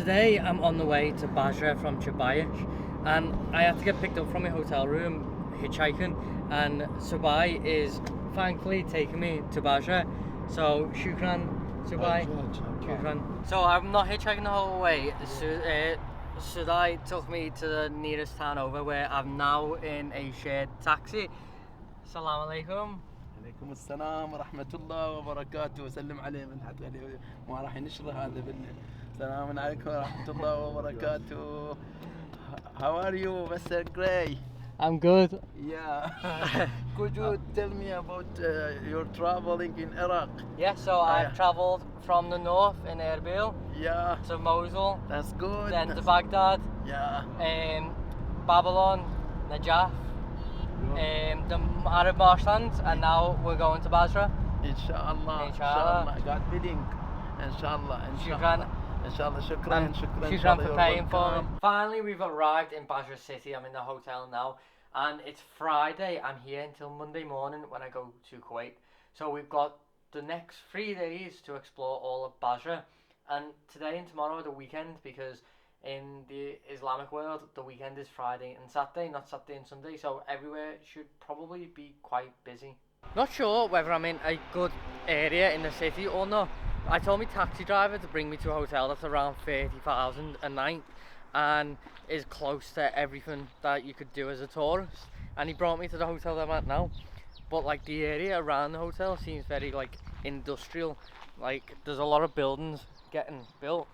Today I'm on the way to Basra from Chabayish, and I had to get picked up from my hotel room hitchhiking, and Subai is thankfully taking me to Basra. So shukran, Subai. Shukran. So I'm not hitchhiking the whole way. Subai took me to the nearest town over, where I'm now in a shared taxi. Assalamu alaikum. عليكم السلام ورحمة الله وبركاته. وسلم عليه من حد عليه ما راح ينشره هذا بالله. السلام عليكم ورحمة الله وبركاته. How are you, Mr. Gray? I'm good. Yeah. Could you tell me about your traveling in Iraq? Yeah, so I've travelled from the north in Erbil to Mosul. That's good. Then to Baghdad. Yeah. Babylon, Najaf. The Arab marshlands, and now we're going to Basra. Inshallah. Inshallah. God willing. Inshallah. Shukran. Inshallah. Shukran. Shukran for paying for me. Finally, we've arrived in Basra city. I'm in the hotel now, and it's Friday. I'm here until Monday morning when I go to Kuwait. So we've got the next 3 days to explore all of Basra, and today and tomorrow are the weekend, because in the Islamic world, the weekend is Friday and Saturday, not Saturday and Sunday, so everywhere should probably be quite busy. Not sure whether I'm in a good area in the city or not. I told my taxi driver to bring me to a hotel that's around 30,000 a night and is close to everything that you could do as a tourist, and he brought me to the hotel that I'm at now. But like, the area around the hotel seems very like industrial, like there's a lot of buildings getting built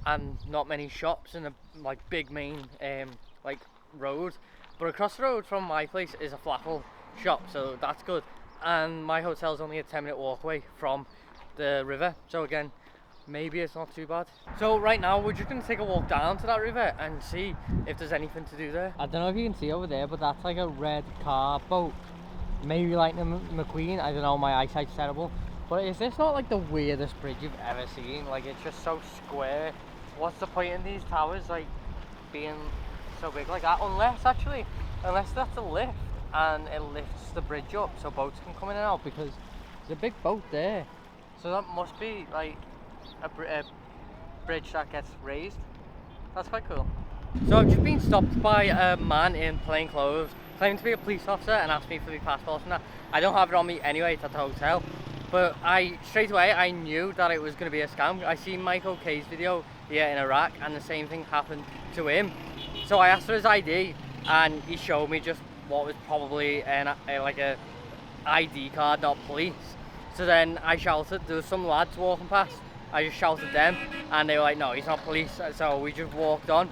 and not many shops in a like big main like road. But across the road from my place is a falafel shop, so that's good, and my hotel's only a 10-minute walk away from the river, so again, maybe it's not too bad. So right now we're just going to take a walk down to that river and see if there's anything to do there. I don't know if you can see over there, but that's like a red car boat, maybe like the McQueen. I don't know, my eyesight's terrible. But is this not like the weirdest bridge you've ever seen? Like, it's just so square. What's the point in these towers like being so big like that? Unless that's a lift and it lifts the bridge up so boats can come in and out, because there's a big boat there. So that must be like a bridge that gets raised. That's quite cool. So I've just been stopped by a man in plain clothes, claiming to be a police officer, and asked me for my passport and that. I don't have it on me anyway, it's at the hotel. But straight away I knew that it was going to be a scam. I seen Mike O'Kay's video here in Iraq, and the same thing happened to him. So I asked for his ID, and he showed me just what was probably like a ID card, not police. So then I shouted, there was some lads walking past, I just shouted them, and they were like, no, he's not police. So we just walked on.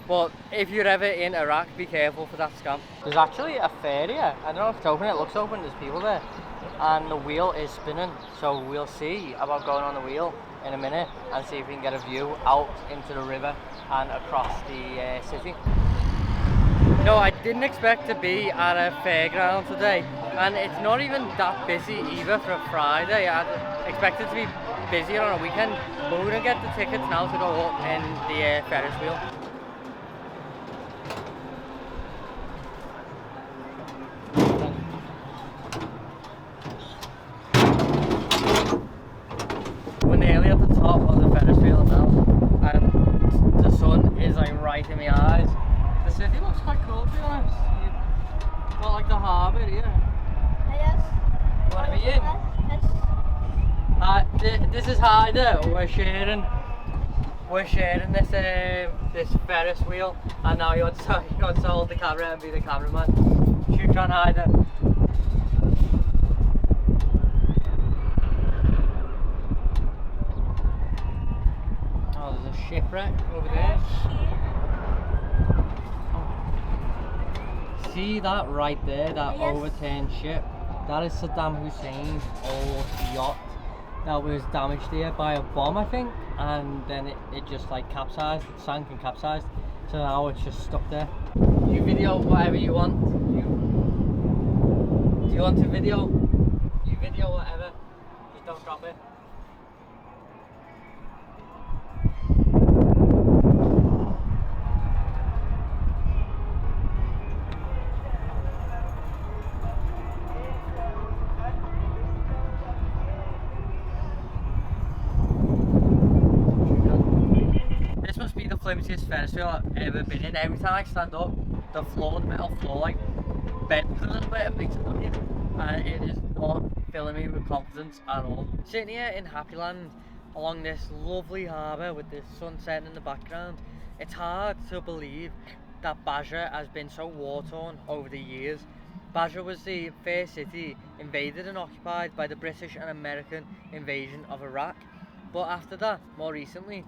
But if you're ever in Iraq, be careful for that scam. There's actually a ferry here. I don't know if it's open, it looks open, there's people there. And the wheel is spinning, so we'll see about going on the wheel in a minute and see if we can get a view out into the river and across the city. No, I didn't expect to be at a fairground today, and it's not even that busy either for a Friday. I expected to be busier on a weekend, but we're gonna get the tickets now to go up in the Ferris wheel. We're nearly at the top of the Ferris wheel now, and the sun is like right in my eyes. The city looks quite cool, to be honest. You've got like the harbour here. Yes. You want to be in? Yes. This is Haida. We're sharing this this Ferris wheel, and now he wants to hold the camera and be the cameraman. Shukran, Haida. Oh, there's a shipwreck over there. See that right there, that overturned ship? That is Saddam Hussein's old yacht that was damaged here by a bomb, I think, and then it just like capsized, it sank and capsized, so now it's just stuck there. You video whatever you want. Do you want to video? You video whatever, just don't drop it. flimsiest Ferris wheel I've ever been in. Every time I stand up, the floor, the metal floor, like bends a little bit and makes it noise, and it is not filling me with confidence at all. Sitting here in Happyland along this lovely harbour with the sunset in the background, it's hard to believe that Basra has been so war-torn over the years. Basra was the first city invaded and occupied by the British and American invasion of Iraq. But after that, more recently,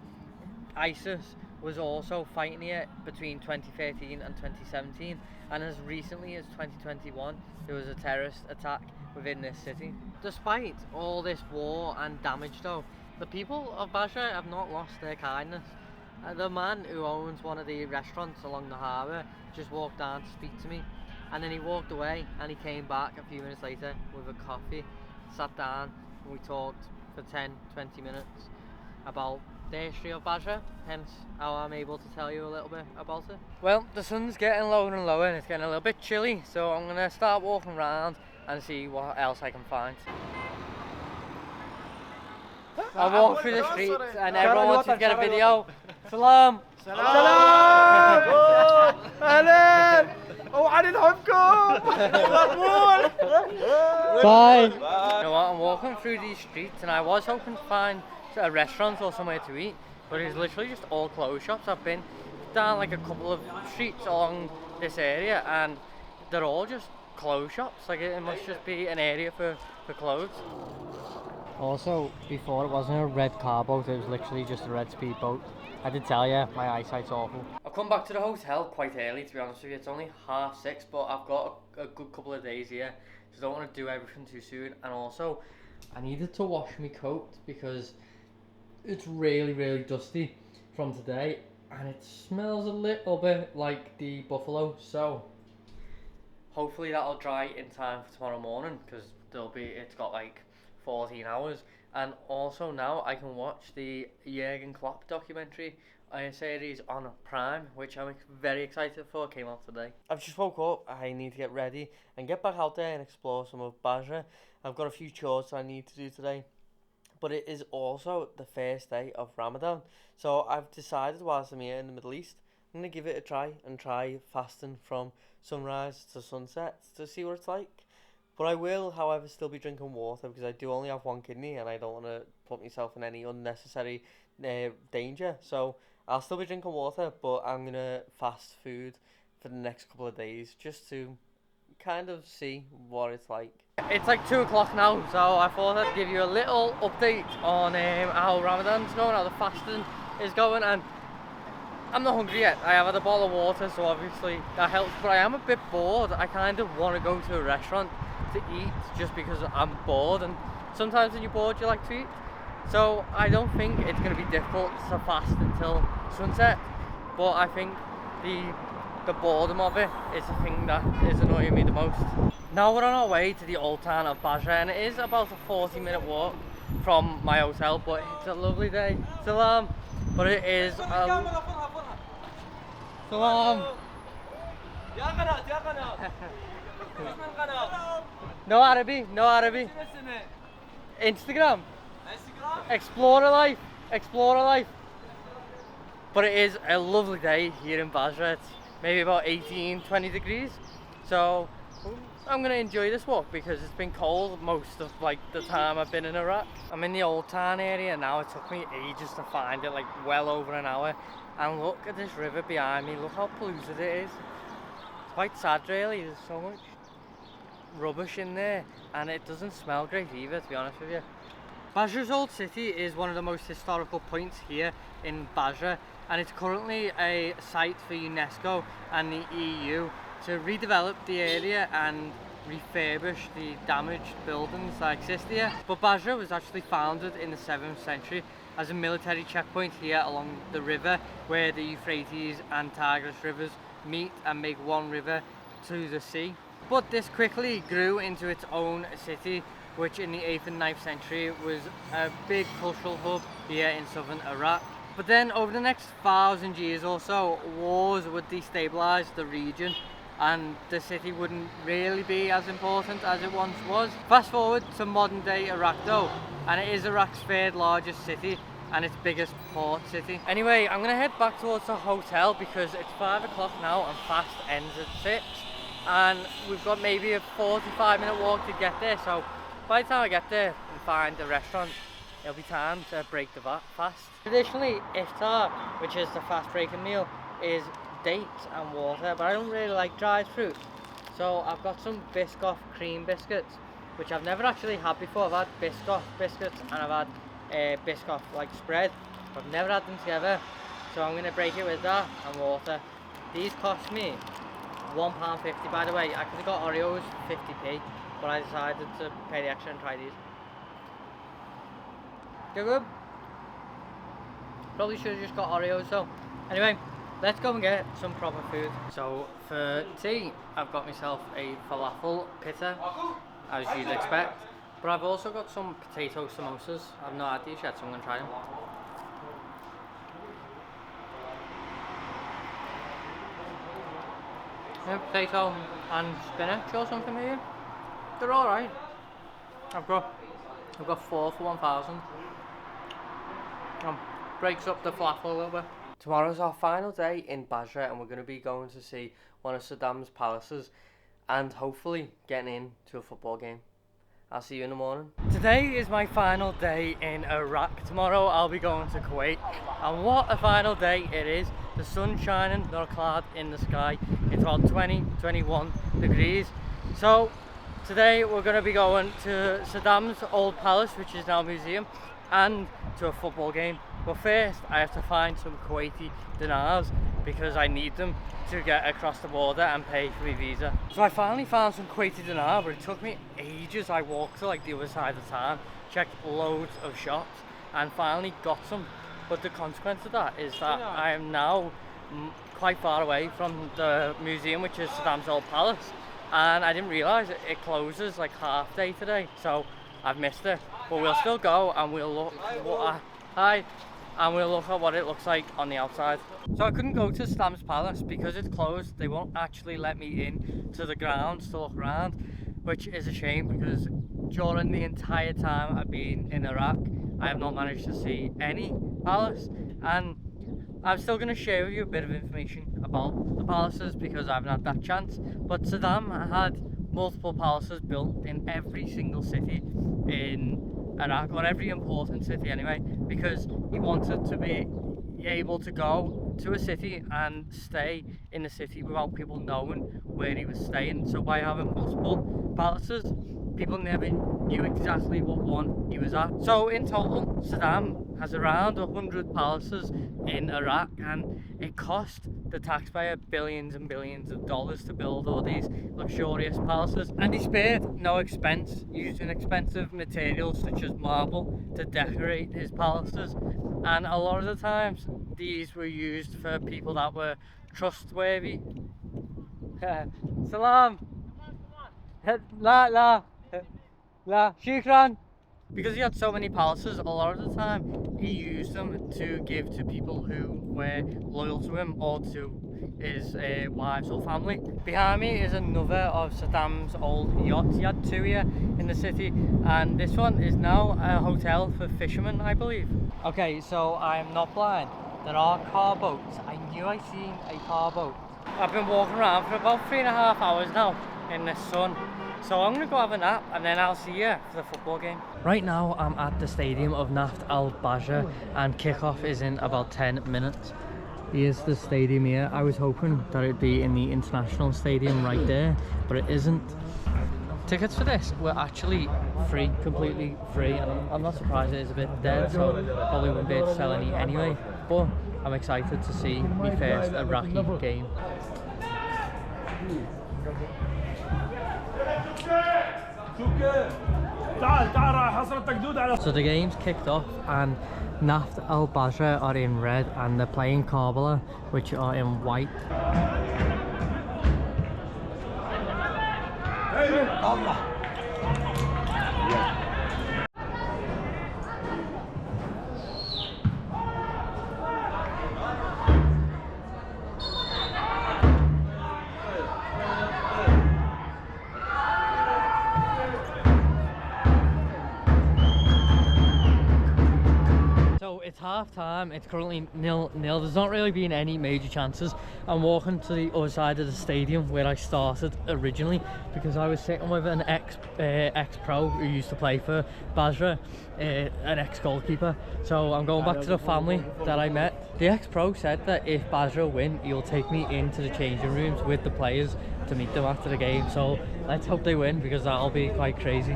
ISIS was also fighting here between 2013 and 2017, and as recently as 2021 there was a terrorist attack within this city. Despite all this war and damage though, the people of Basra have not lost their kindness. The man who owns one of the restaurants along the harbour just walked down to speak to me, and then he walked away and he came back a few minutes later with a coffee, sat down, and we talked for 10-20 minutes about the history of Basra, hence how I'm able to tell you a little bit about it. Well, the sun's getting lower and lower and it's getting a little bit chilly, so I'm going to start walking around and see what else I can find. I walk through the streets and everyone wants to get a video. Salam! سلام اهلا وعلي نحبكم مقبول. Bye! You know what, I'm walking through these streets and I was hoping to find a restaurant or somewhere to eat, but it's literally just all clothes shops. I've been down like a couple of streets along this area and they're all just clothes shops. Like it must just be an area for clothes. Also, before it wasn't a red car boat, it was literally just a red speedboat. I did tell you, my eyesight's awful. I've come back to the hotel quite early, to be honest with you. It's only 6:30, but I've got a good couple of days here, so I don't want to do everything too soon. And also, I needed to wash my coat because it's really dusty from today, and it smells a little bit like the buffalo. So hopefully that'll dry in time for tomorrow morning, because it's got like 14 hours. And also now I can watch the Jurgen Klopp documentary series on Prime, which I'm very excited for. It came out today. I've just woke up. I need to get ready and get back out there and explore some of Basra. I've got a few chores I need to do today, but it is also the first day of Ramadan, so I've decided whilst I'm here in the Middle East, I'm going to give it a try and try fasting from sunrise to sunset to see what it's like. But I will, however, still be drinking water because I do only have one kidney and I don't want to put myself in any unnecessary danger. So I'll still be drinking water, but I'm going to fast food for the next couple of days just to kind of see what it's like. It's like 2 o'clock now, so I thought I'd give you a little update on how Ramadan's going, how the fasting is going, and I'm not hungry yet. I have had a bottle of water, so obviously that helps, but I am a bit bored. I kind of want to go to a restaurant to eat just because I'm bored, and sometimes when you're bored you like to eat. So I don't think it's going to be difficult to fast until sunset, but I think the boredom of it is the thing that is annoying me the most. Now we're on our way to the old town of Basra, and it is about a 40-minute walk from my hotel, but it's a lovely day. Salam! But it is Salam! No Arabic, no Arabic. Instagram. Explorer life. But it is a lovely day here in Basra. It's maybe about 18-20 degrees. So I'm gonna enjoy this walk because it's been cold most of like the time I've been in Iraq. I'm in the old town area now. It took me ages to find it, like well over an hour. And look at this river behind me. Look how polluted it is. It's quite sad really. There's so much rubbish in there and it doesn't smell great either, to be honest with you. Basra's old city is one of the most historical points here in Basra, and it's currently a site for UNESCO and the EU to redevelop the area and refurbish the damaged buildings that exist here. But Basra was actually founded in the 7th century as a military checkpoint here along the river where the Euphrates and Tigris rivers meet and make one river to the sea. But this quickly grew into its own city, which in the 8th and 9th century was a big cultural hub here in southern Iraq. But then over the next 1,000 years or so, wars would destabilise the region and the city wouldn't really be as important as it once was. Fast forward to modern day Iraq though, and it is Iraq's 3rd largest city and its biggest port city. Anyway, I'm gonna head back towards the hotel because it's 5 o'clock now and fast ends at 6. And we've got maybe a 45-minute walk to get there, so by the time I get there and find a restaurant, it'll be time to break the fast. Traditionally, iftar, which is the fast breaking meal, is dates and water, but I don't really like dried fruit. So I've got some Biscoff cream biscuits, which I've never actually had before. I've had Biscoff biscuits and I've had Biscoff like spread, but I've never had them together. So I'm going to break it with that and water. These cost me £1.50, by the way. I could have got Oreos 50p, but I decided to pay the extra and try these. They're good. Probably should have just got Oreos though. Anyway, let's go and get some proper food. So for tea, I've got myself a falafel pita, as you'd expect. But I've also got some potato samosas. I've not had these yet, so I'm going to try them. Yeah, potato and spinach or something maybe. They're alright. I've got 4 for 1,000. Breaks up the falafel a little bit. Tomorrow's our final day in Basra and we're going to be going to see one of Saddam's palaces and hopefully getting into a football game. I'll see you in the morning. Today is my final day in Iraq. Tomorrow I'll be going to Kuwait. And what a final day it is. The sun's shining, not a cloud in the sky. It's about 20, 21 degrees. So today we're going to be going to Saddam's old palace, which is now a museum, and to a football game. But first I have to find some Kuwaiti dinars because I need them to get across the border and pay for my visa. So I finally found some Kuwaiti dinar, but it took me ages. I walked to like the other side of the town, checked loads of shops and finally got some. But the consequence of that is that I am now quite far away from the museum, which is Saddam's old palace, and I didn't realise it closes like half day today, so I've missed it. But we'll still go and we'll look at what it looks like on the outside. So I couldn't go to Saddam's palace because it's closed. They won't actually let me in to the grounds to look around, which is a shame because during the entire time I've been in Iraq, I have not managed to see any palace. And I'm still going to share with you a bit of information about the palaces because I haven't had that chance. But Saddam had multiple palaces built in every single city in Iraq, or every important city anyway, because he wanted to be able to go to a city and stay in the city without people knowing where he was staying. So by having multiple palaces, people never knew exactly what one he was at. So in total, Saddam has around 100 palaces in Iraq, and it cost the taxpayer billions and billions of dollars to build all these luxurious palaces, and he spared no expense using expensive materials such as marble to decorate his palaces. And a lot of the times these were used for people that were trustworthy. Salam. La shukran. Because he had so many palaces, a lot of the time he used them to give to people who were loyal to him or to his wives or family. Behind me is another of Saddam's old yachts. He had 2 here in the city, and this one is now a hotel for fishermen, I believe. Okay, so I am not blind. There are car boats. I knew I seen a car boat. I've been walking around for about 3.5 hours now in the sun. So I'm going to go have a nap and then I'll see you for the football game. Right now I'm at the stadium of Naft Al-Basra and kickoff is in about 10 minutes. Here's the stadium here. I was hoping that it'd be in the international stadium right there, but it isn't. Tickets for this were actually free, completely free, and I'm not surprised it is a bit dead, so probably wouldn't be able to sell any anyway. But I'm excited to see my first Iraqi game. So the game's kicked off and Naft Al-Basra are in red and they're playing Karbala, which are in white. It's half time, it's currently 0-0. There's not really been any major chances. I'm walking to the other side of the stadium where I started originally, because I was sitting with an ex-pro who used to play for Basra, an ex-goalkeeper. So I'm going back to the family that I met. The ex-pro said that if Basra win, he'll take me into the changing rooms with the players to meet them after the game. So let's hope they win, because that'll be quite crazy.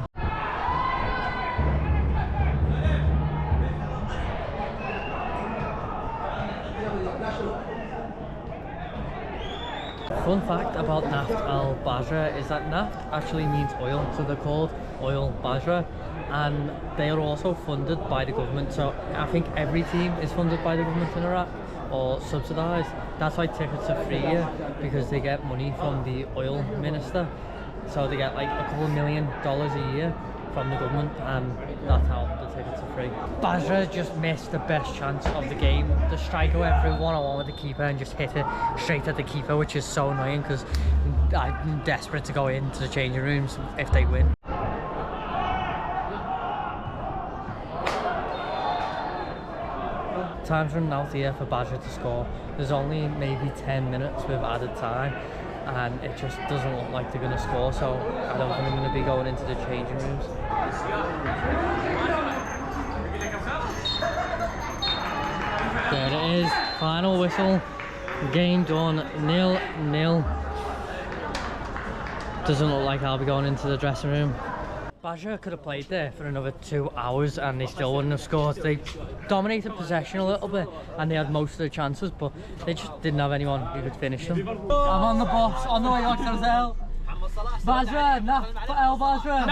Fun fact about Naft Al Basra is that Naft actually means oil, so they're called Oil Basra, and they are also funded by the government. So I think every team is funded by the government in Iraq, or subsidised. That's why tickets are free here, because they get money from the oil minister. So they get like a couple of $1 million a year from the government, and that's how the tickets are free. Basra just missed the best chance of the game. The striker went through one-on-one with the keeper and just hit it straight at the keeper, which is so annoying, because I'm desperate to go into the changing rooms if they win. Time's running out here for Basra to score. There's only maybe 10 minutes with added time, and it just doesn't look like they're going to score, so I don't think I'm going to be going into the changing rooms. There it is, final whistle, game done, 0-0. Doesn't look like I'll be going into the dressing room. Basra could have played there for another 2 hours and they still wouldn't have scored. They dominated possession a little bit and they had most of the chances, but they just didn't have anyone who could finish them. I'm on the bus, on the way back to Brazil. Basra, El Basra!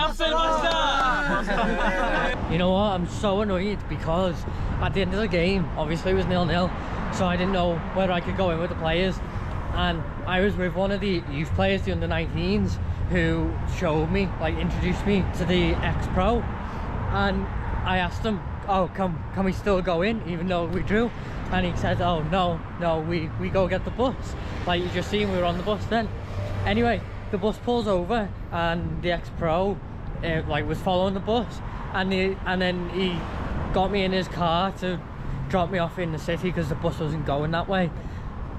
You know what, I'm so annoyed, because at the end of the game, obviously it was 0-0, so I didn't know whether I could go in with the players. And I was with one of the youth players, the under-19s, who showed me, like introduced me to the ex-pro, and I asked him, oh, can we still go in even though we drew? And he said, oh no, we go get the bus. Like you just seen, we were on the bus then. Anyway, the bus pulls over and the ex-pro like was following the bus, and then he got me in his car to drop me off in the city because the bus wasn't going that way.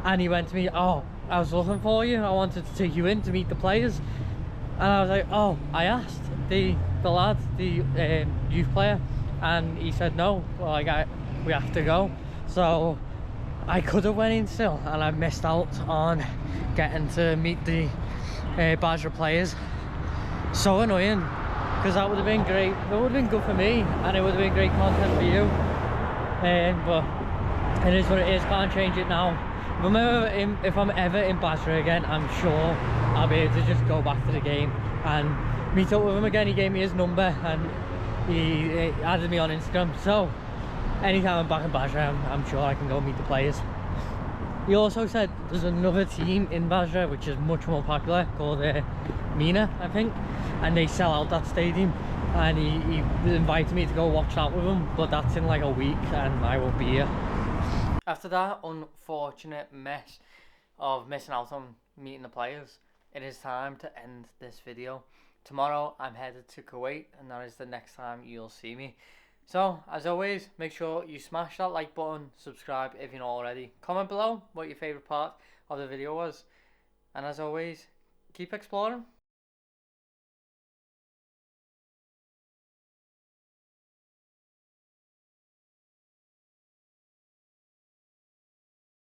And he went to me, oh, I was looking for you, I wanted to take you in to meet the players. And I was like, oh, I asked the lad, the youth player, and he said no, like we have to go. So I could have went in still, and I missed out on getting to meet the Basra players. So annoying, because that would have been great. It would have been good for me, and it would have been great content for you. But it is what it is, can't change it now. Remember, if I'm ever in Basra again, I'm sure I'll be able to just go back to the game and meet up with him again. He gave me his number and he added me on Instagram, so anytime I'm back in Basra, I'm sure I can go meet the players. He also said there's another team in Basra which is much more popular, called Al-Minaa, I think, and they sell out that stadium, and he invited me to go watch that with him, but that's in like a week and I won't be here. After that unfortunate mess of missing out on meeting the players, it is time to end this video. Tomorrow I'm headed to Kuwait, and that is the next time you'll see me. So as always, make sure you smash that like button, subscribe if you're not already, comment below what your favourite part of the video was, and as always, keep exploring.